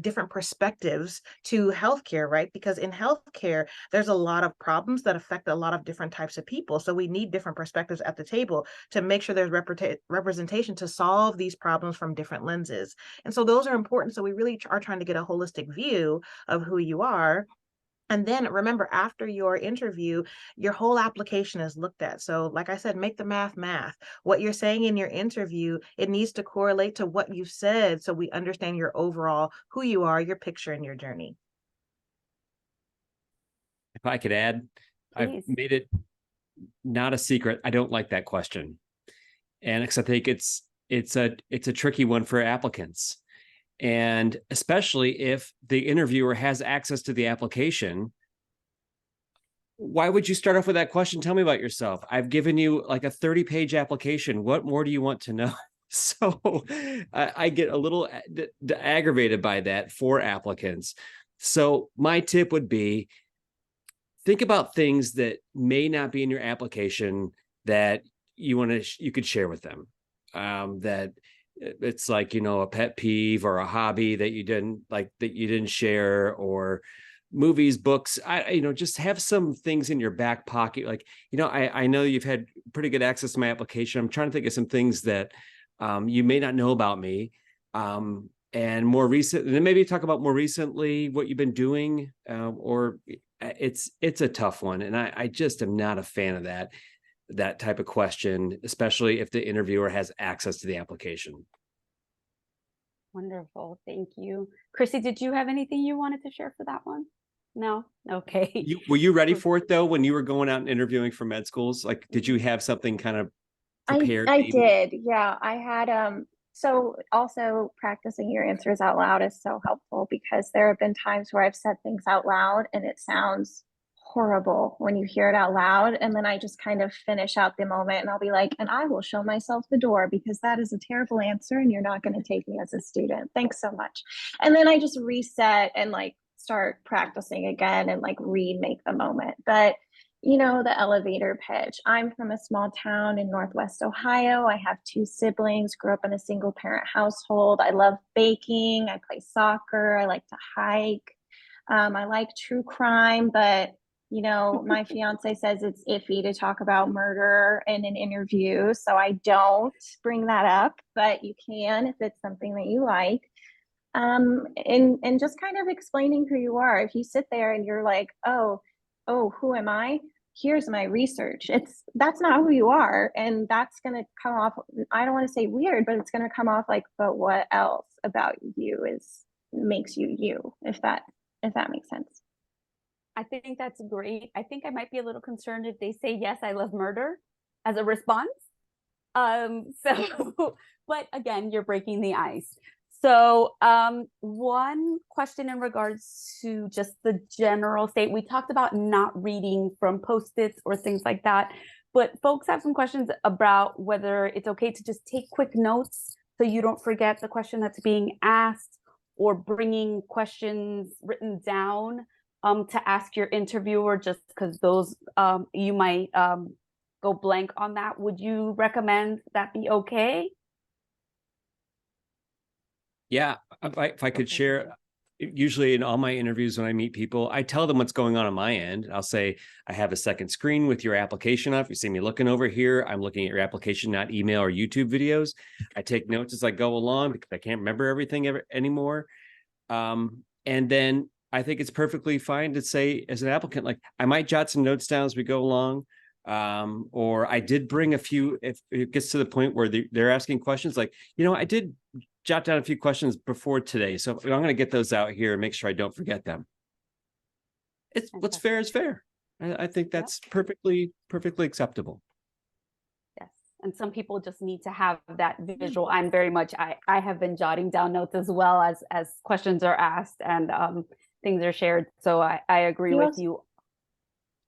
different perspectives to healthcare, right? Because in healthcare, there's a lot of problems that affect a lot of different types of people. So we need different perspectives at the table to make sure there's representation to solve these problems from different lenses. And so those are important. So we really are trying to get a holistic view of who you are. And then remember, after your interview, your whole application is looked at. So like I said, make the math. What you're saying in your interview, it needs to correlate to what you've said so we understand your overall, who you are, your picture, and your journey. If I could add, Please. I've made it not a secret. I don't like that question. And because I think it's a tricky one for applicants. And especially if the interviewer has access to the application, why would you start off with that question? Tell me about yourself. I've given you like a 30-page application. What more do you want to know? So I get a little aggravated by that for applicants. So my tip would be, think about things that may not be in your application that you could share with them. That it's like, a pet peeve or a hobby that you didn't share, or movies, books. Just have some things in your back pocket. Like, I know you've had pretty good access to my application. I'm trying to think of some things that you may not know about me. And more recent, and then maybe talk about more recently what you've been doing, or it's a tough one. And I just am not a fan of that type of question, especially if the interviewer has access to the application. Wonderful. Thank you. Chrissy, did you have anything you wanted to share for that one? No? Okay. Were you ready for it though, when you were going out and interviewing for med schools? Like, did you have something kind of prepared? I did. Yeah, I had, so also practicing your answers out loud is so helpful, because there have been times where I've said things out loud and it sounds horrible when you hear it out loud. And then I just kind of finish out the moment and I'll be like, and I will show myself the door because that is a terrible answer and you're not going to take me as a student. Thanks so much. And then I just reset and like start practicing again and like remake the moment. But the elevator pitch. I'm from a small town in Northwest Ohio. I have 2 siblings, grew up in a single parent household. I love baking. I play soccer. I like to hike. I like true crime, but my fiance says it's iffy to talk about murder in an interview. So I don't bring that up, but you can if it's something that you like. And just kind of explaining who you are. If you sit there and you're like, oh, who am I? Here's my research. That's not who you are. And that's going to come off, I don't want to say weird, but it's going to come off like, but what else about you makes you you, if that makes sense. I think that's great. I think I might be a little concerned if they say, yes, I love murder as a response. So, but again, you're breaking the ice. So one question in regards to just the general state, we talked about not reading from Post-its or things like that, but folks have some questions about whether it's okay to just take quick notes so you don't forget the question that's being asked, or bringing questions written down to ask your interviewer, just because those you might go blank on that. Would you recommend that be okay? Yeah, if I could share, usually in all my interviews when I meet people, I tell them what's going on my end. I'll say, I have a second screen with your application up. You see me looking over here. I'm looking at your application, not email or YouTube videos. I take notes as I go along because I can't remember everything anymore. And then I think it's perfectly fine to say, as an applicant, like, I might jot some notes down as we go along. Or I did bring a few, if it gets to the point where they're asking questions, like, I did jot down a few questions before today, so I'm going to get those out here and make sure I don't forget them. It's what's fair is fair. I think that's perfectly acceptable. Yes, and some people just need to have that visual. I'm very much, I have been jotting down notes as well as questions are asked and things are shared. So I agree with you.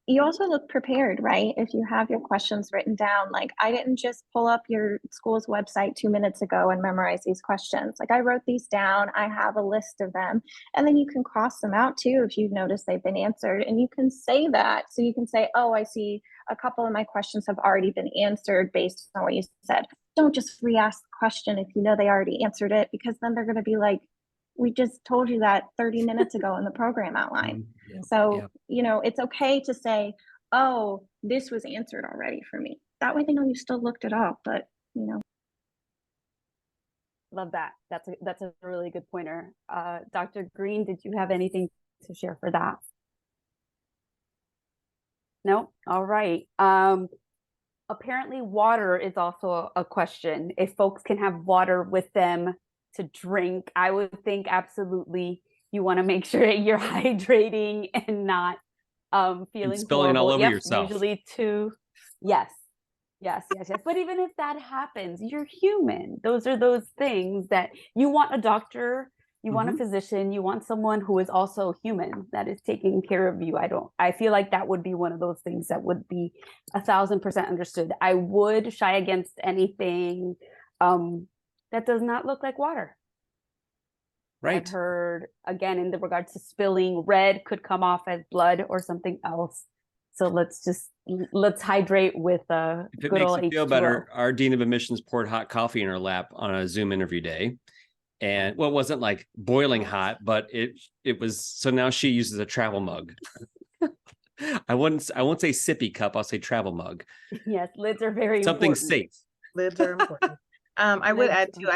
You also look prepared, right? If you have your questions written down, like, I didn't just pull up your school's website 2 minutes ago and memorize these questions. Like, I wrote these down, I have a list of them, and then you can cross them out too if you've noticed they've been answered, and you can say that. So you can say, oh, I see a couple of my questions have already been answered based on what you said. Don't just re-ask the question if you know they already answered it, because then they're going to be like, we just told you that 30 minutes ago in the program outline. So, it's okay to say, oh, this was answered already for me. That way they know you still looked it up, but Love that. That's a really good pointer. Dr. Green, did you have anything to share for that? No? All right. Apparently water is also a question. If folks can have water with them to drink, I would think absolutely you want to make sure you're hydrating and not feeling spilling horrible. all over yourself. Usually yes. But even if that happens, you're human. Those are those things that you want. A doctor, you want a physician, you want someone who is also human, that is taking care of you. I feel like that would be one of those things that would be 1000% understood. I would shy against anything that does not look like water. Right. I've heard, again, in the regards to spilling, red could come off as blood or something else. So let's hydrate with a if it good makes old you feel H2O. better, our dean of admissions poured hot coffee in her lap on a Zoom interview day. And well, it wasn't like boiling hot, but it was. So now she uses a travel mug. I won't say sippy cup. I'll say travel mug. Yes, lids are very something important. safe. Lids are important. I would add too,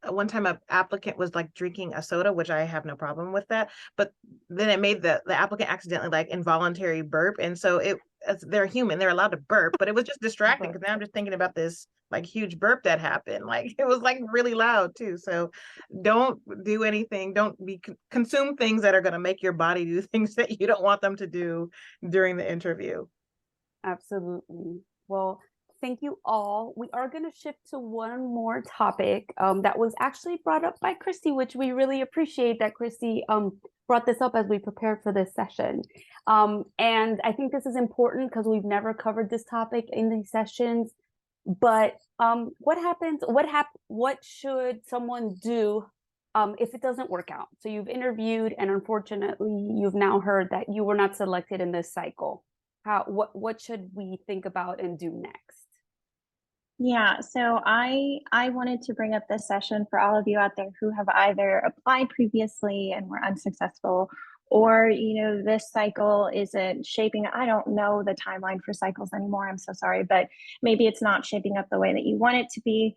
one time an applicant was like drinking a soda, which I have no problem with that, but then it made the applicant accidentally like involuntary burp. And so they're human, they're allowed to burp, but it was just distracting because now I'm just thinking about this like huge burp that happened. Like it was like really loud too. So don't do anything. Don't consume things that are going to make your body do things that you don't want them to do during the interview. Absolutely. Well, thank you all. We are going to shift to one more topic that was actually brought up by Christy, which we really appreciate that Christy brought this up as we prepared for this session. And I think this is important because we've never covered this topic in these sessions. But what should someone do if it doesn't work out? So you've interviewed and unfortunately you've now heard that you were not selected in this cycle. What should we think about and do next? Yeah, so I wanted to bring up this session for all of you out there who have either applied previously and were unsuccessful, or this cycle isn't shaping. I don't know the timeline for cycles anymore. I'm so sorry, but maybe it's not shaping up the way that you want it to be.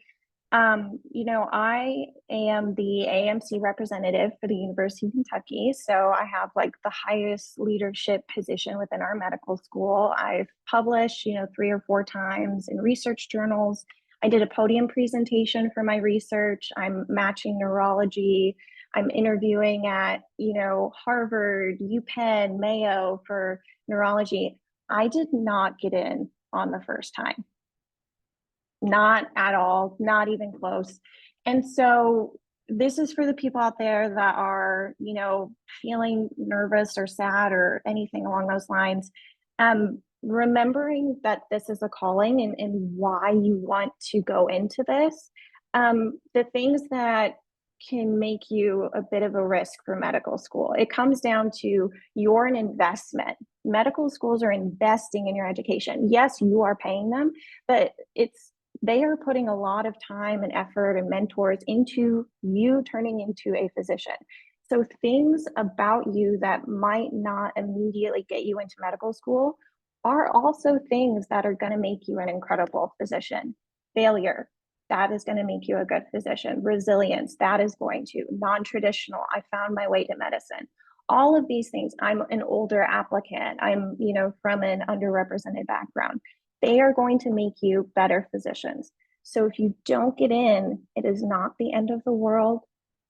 I am the AMC representative for the University of Kentucky. So I have like the highest leadership position within our medical school. I've published, 3 or 4 times in research journals. I did a podium presentation for my research. I'm matching neurology. I'm interviewing at, Harvard, UPenn, Mayo for neurology. I did not get in on the first time. Not at all, not even close. And so this is for the people out there that are, feeling nervous or sad or anything along those lines. Remembering that this is a calling and why you want to go into this. The things that can make you a bit of a risk for medical school. It comes down to you're an investment. Medical schools are investing in your education. Yes, you are paying them, but they are putting a lot of time and effort and mentors into you turning into a physician. So things about you that might not immediately get you into medical school are also things that are going to make you an incredible physician. Failure, that is going to make you a good physician. Resilience, that is going to. Non-traditional, I found my way to medicine. All of these things, I'm an older applicant. I'm, from an underrepresented background. They are going to make you better physicians. So if you don't get in, it is not the end of the world.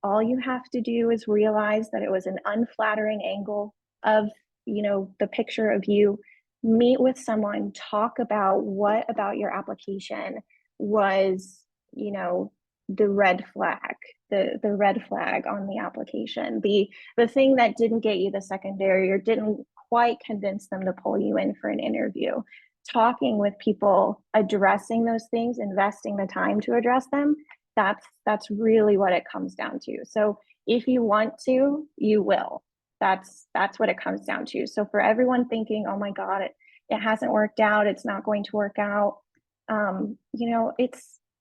All you have to do is realize that it was an unflattering angle of, the picture of you. Meet with someone, talk about what about your application was, the red flag, the red flag on the application, the thing that didn't get you the secondary or didn't quite convince them to pull you in for an interview. Talking with people, addressing those things, investing the time to address them, that's really what it comes down to. So if you want to, you will. That's what it comes down to. So for everyone thinking, oh my God, it hasn't worked out, it's not going to work out,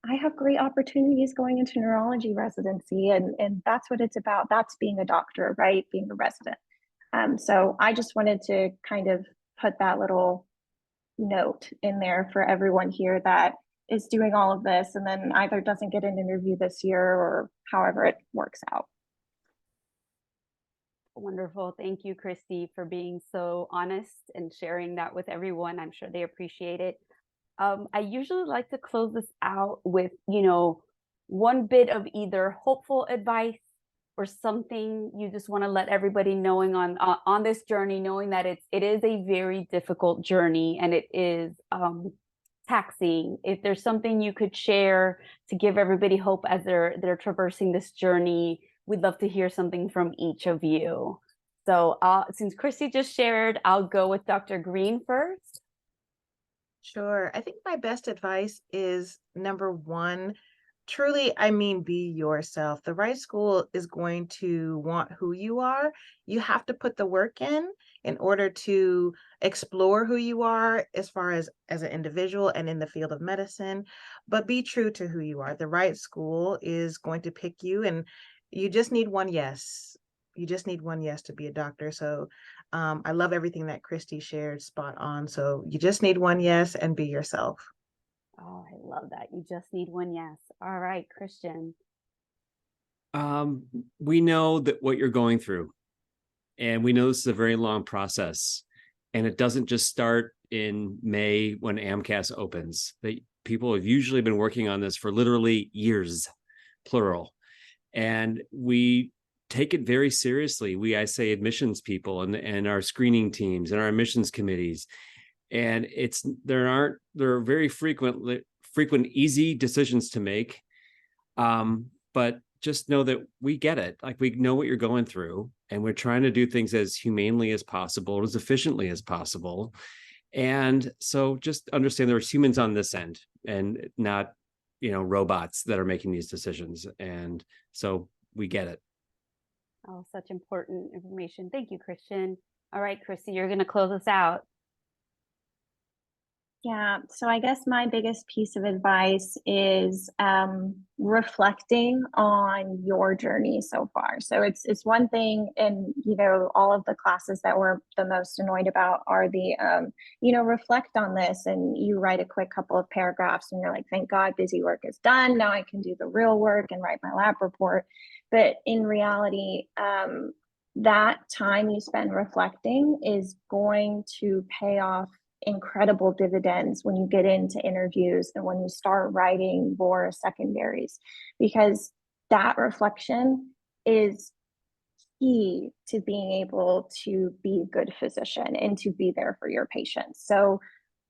I have great opportunities going into neurology residency, and that's what it's about. That's being a doctor, right? Being a resident. So I just wanted to kind of put that little note in there for everyone here that is doing all of this and then either doesn't get an interview this year or however it works out. Wonderful. Thank you, Christy, for being so honest and sharing that with everyone. I'm sure they appreciate it. I usually like to close this out with, one bit of either hopeful advice or something you just want to let everybody knowing on this journey, knowing that it is a very difficult journey and it is taxing. If there's something you could share to give everybody hope as they're traversing this journey, we'd love to hear something from each of you. So since Christy just shared, I'll go with Dr. Green first. Sure. I think my best advice is number one, truly, be yourself. The right school is going to want who you are. You have to put the work in order to explore who you are as far as an individual and in the field of medicine, but be true to who you are. The right school is going to pick you, and you just need one yes. You just need one yes to be a doctor. So I love everything that Christy shared, spot on. So you just need one yes and be yourself. Oh, I love that. You just need one yes. All right, Christian. We know that what you're going through, and we know this is a very long process, and it doesn't just start in May when AMCAS opens. That people have usually been working on this for literally years, plural, and we take it very seriously. I say admissions people and our screening teams and our admissions committees. And there are very frequent, easy decisions to make. But just know that we get it. Like, we know what you're going through, and we're trying to do things as humanely as possible, as efficiently as possible. And so just understand there's humans on this end and not, robots that are making these decisions. And so we get it. Oh, such important information. Thank you, Christian. All right, Christy, you're going to close us out. Yeah, so I guess my biggest piece of advice is reflecting on your journey so far. So it's one thing, and all of the classes that we're the most annoyed about are the reflect on this, and you write a quick couple of paragraphs, and you're like, thank God, busy work is done. Now I can do the real work and write my lab report. But in reality, that time you spend reflecting is going to pay off incredible dividends when you get into interviews and when you start writing for secondaries, because that reflection is key to being able to be a good physician and to be there for your patients. So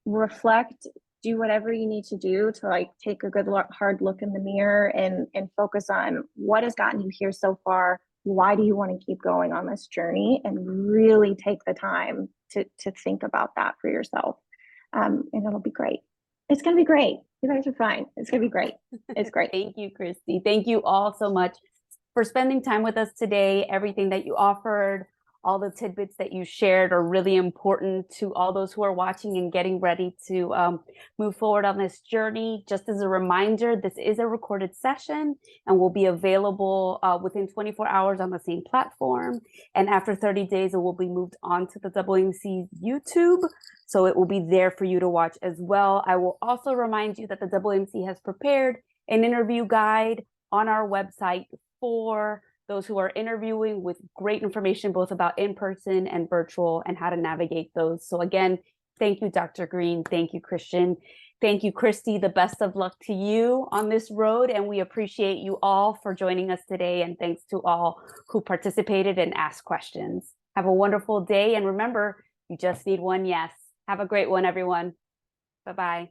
reflect, do whatever you need to do to like take a good hard look in the mirror and focus on what has gotten you here so far. Why do you want to keep going on this journey, and really take the time to think about that for yourself. And it'll be great. It's going to be great. You guys are fine. It's going to be great. It's great. Thank you, Christy. Thank you all so much for spending time with us today. Everything that you offered, all the tidbits that you shared are really important to all those who are watching and getting ready to move forward on this journey. Just as a reminder, this is a recorded session and will be available within 24 hours on the same platform. And after 30 days, it will be moved on to the AAMC's YouTube. So it will be there for you to watch as well. I will also remind you that the AAMC has prepared an interview guide on our website for those who are interviewing, with great information both about in-person and virtual and how to navigate those. So again, thank you, Dr. Green. Thank you, Christian. Thank you, Christy. The best of luck to you on this road. And we appreciate you all for joining us today. And thanks to all who participated and asked questions. Have a wonderful day. And remember, you just need one yes. Have a great one, everyone. Bye-bye.